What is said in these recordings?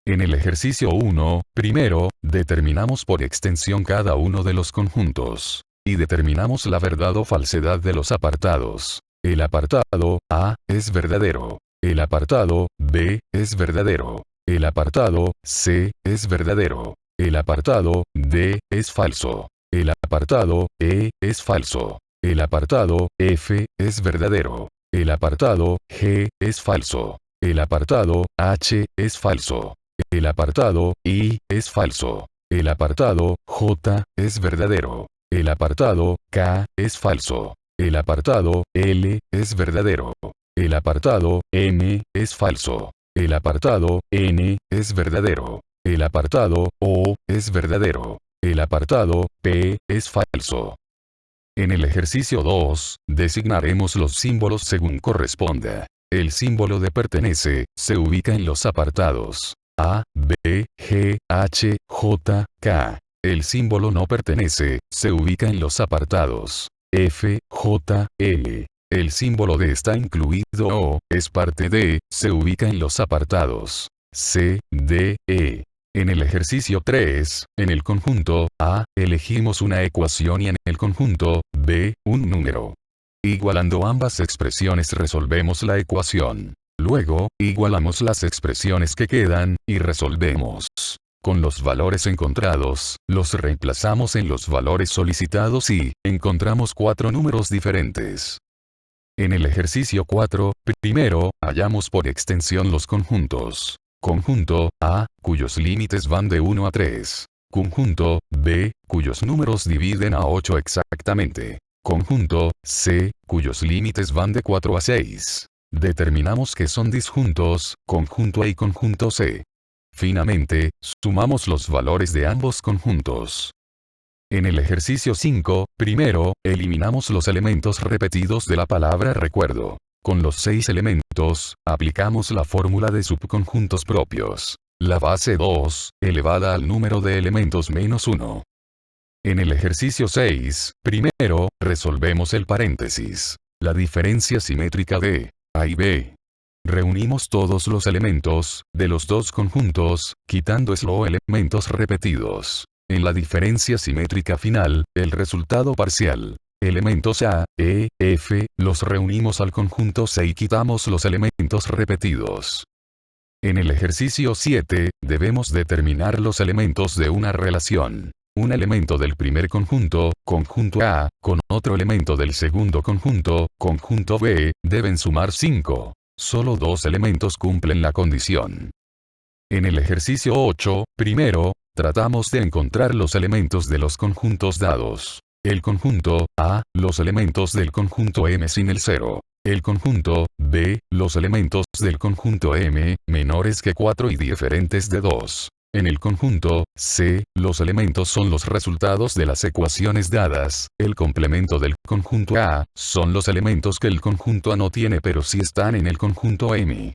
En el ejercicio 1, primero, determinamos por extensión cada uno de los conjuntos. Y determinamos la verdad o falsedad de los apartados. El apartado A es verdadero. El apartado B es verdadero. El apartado C es verdadero. El apartado D es falso. El apartado E es falso. El apartado F es verdadero. El apartado G es falso. El apartado H es falso. El apartado I es falso. El apartado J es verdadero. El apartado K es falso. El apartado L es verdadero. El apartado M es falso. El apartado N es verdadero. El apartado O es verdadero. El apartado P es falso. En el ejercicio 2, designaremos los símbolos según corresponda. El símbolo de pertenece se ubica en los apartados A, B, G, H, J, K. El símbolo no pertenece se ubica en los apartados F, J, L. El símbolo de está incluido o es parte de se ubica en los apartados C, D, E. En el ejercicio 3, en el conjunto A, elegimos una ecuación y en el conjunto B, un número. Igualando ambas expresiones resolvemos la ecuación. Luego, igualamos las expresiones que quedan, y resolvemos. Con los valores encontrados, los reemplazamos en los valores solicitados y encontramos 4 números diferentes. En el ejercicio 4, primero, hallamos por extensión los conjuntos. Conjunto A, cuyos límites van de 1 a 3. Conjunto B, cuyos números dividen a 8 exactamente. Conjunto C, cuyos límites van de 4 a 6. Determinamos que son disjuntos, conjunto A y conjunto C. Finalmente, sumamos los valores de ambos conjuntos. En el ejercicio 5, primero, eliminamos los elementos repetidos de la palabra recuerdo. Con los 6 elementos, aplicamos la fórmula de subconjuntos propios. La base 2, elevada al número de elementos menos 1. En el ejercicio 6, primero, resolvemos el paréntesis. La diferencia simétrica de A y B. Reunimos todos los elementos de los dos conjuntos, quitando solo elementos repetidos. En la diferencia simétrica final, el resultado parcial. Elementos A, E, F, los reunimos al conjunto C y quitamos los elementos repetidos. En el ejercicio 7, debemos determinar los elementos de una relación. Un elemento del primer conjunto, conjunto A, con otro elemento del segundo conjunto, conjunto B, deben sumar 5. Solo 2 elementos cumplen la condición. En el ejercicio 8, primero, tratamos de encontrar los elementos de los conjuntos dados. El conjunto A, los elementos del conjunto M sin el 0. El conjunto B, los elementos del conjunto M, menores que 4 y diferentes de 2. En el conjunto C, los elementos son los resultados de las ecuaciones dadas. El complemento del conjunto A, son los elementos que el conjunto A no tiene pero sí están en el conjunto M.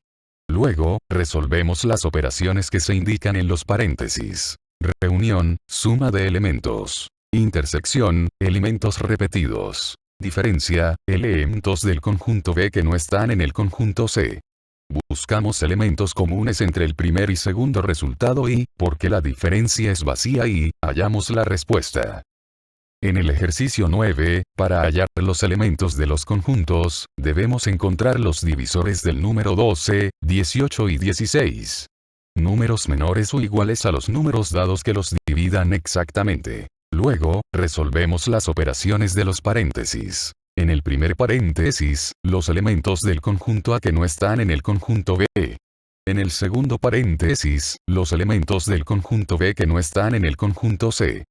Luego, resolvemos las operaciones que se indican en los paréntesis. Reunión, suma de elementos. Intersección, elementos repetidos. Diferencia, elementos del conjunto B que no están en el conjunto C. Buscamos elementos comunes entre el primer y segundo resultado y, porque la diferencia es vacía y, hallamos la respuesta. En el ejercicio 9, para hallar los elementos de los conjuntos, debemos encontrar los divisores del número 12, 18 y 16. Números menores o iguales a los números dados que los dividan exactamente. Luego, resolvemos las operaciones de los paréntesis. En el primer paréntesis, los elementos del conjunto A que no están en el conjunto B. En el segundo paréntesis, los elementos del conjunto B que no están en el conjunto C.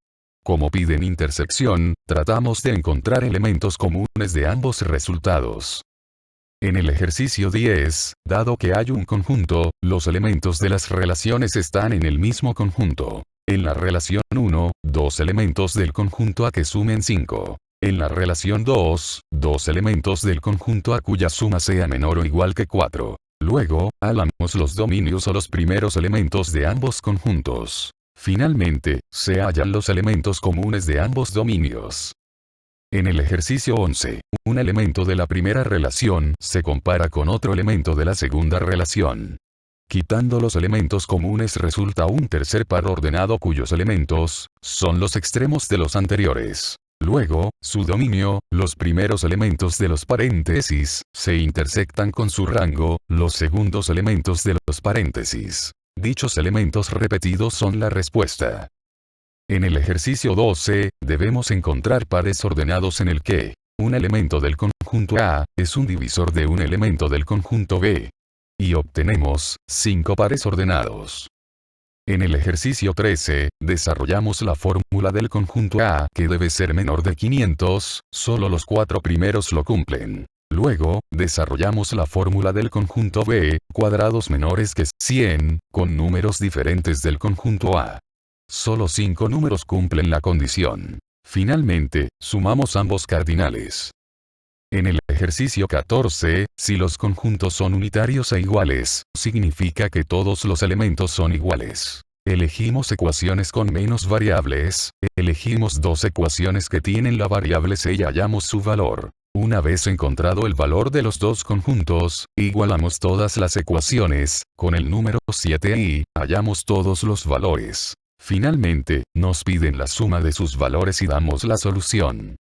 Como piden intersección, tratamos de encontrar elementos comunes de ambos resultados. En el ejercicio 10, dado que hay un conjunto, los elementos de las relaciones están en el mismo conjunto. En la relación 1, 2 elementos del conjunto A que sumen 5. En la relación 2, 2 elementos del conjunto A cuya suma sea menor o igual que 4. Luego, hallamos los dominios o los primeros elementos de ambos conjuntos. Finalmente, se hallan los elementos comunes de ambos dominios. En el ejercicio 11, un elemento de la primera relación se compara con otro elemento de la segunda relación. Quitando los elementos comunes resulta un tercer par ordenado cuyos elementos son los extremos de los anteriores. Luego, su dominio, los primeros elementos de los paréntesis, se intersectan con su rango, los segundos elementos de los paréntesis. Dichos elementos repetidos son la respuesta. En el ejercicio 12, debemos encontrar pares ordenados en el que un elemento del conjunto A es un divisor de un elemento del conjunto B. Y obtenemos 5 pares ordenados. En el ejercicio 13, desarrollamos la fórmula del conjunto A que debe ser menor de 500, solo los 4 primeros lo cumplen. Luego, desarrollamos la fórmula del conjunto B, cuadrados menores que 100, con números diferentes del conjunto A. Solo 5 números cumplen la condición. Finalmente, sumamos ambos cardinales. En el ejercicio 14, si los conjuntos son unitarios e iguales, significa que todos los elementos son iguales. Elegimos ecuaciones con menos variables, elegimos 2 ecuaciones que tienen la variable C y hallamos su valor. Una vez encontrado el valor de los dos conjuntos, igualamos todas las ecuaciones, con el número 7 y hallamos todos los valores. Finalmente, nos piden la suma de sus valores y damos la solución.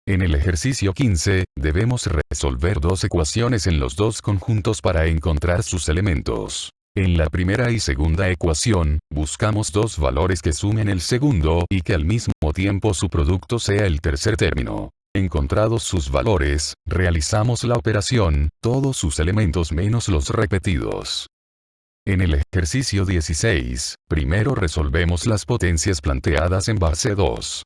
En el ejercicio 15, debemos resolver 2 ecuaciones en los dos conjuntos para encontrar sus elementos. En la primera y segunda ecuación, buscamos 2 valores que sumen el segundo y que al mismo tiempo su producto sea el tercer término. Encontrados sus valores, realizamos la operación, todos sus elementos menos los repetidos. En el ejercicio 16, primero resolvemos las potencias planteadas en base 2.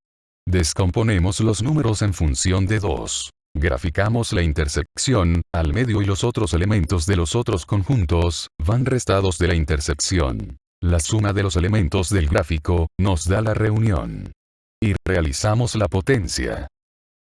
Descomponemos los números en función de 2. Graficamos la intersección, al medio y los otros elementos de los otros conjuntos, van restados de la intersección. La suma de los elementos del gráfico, nos da la reunión. Y realizamos la potencia.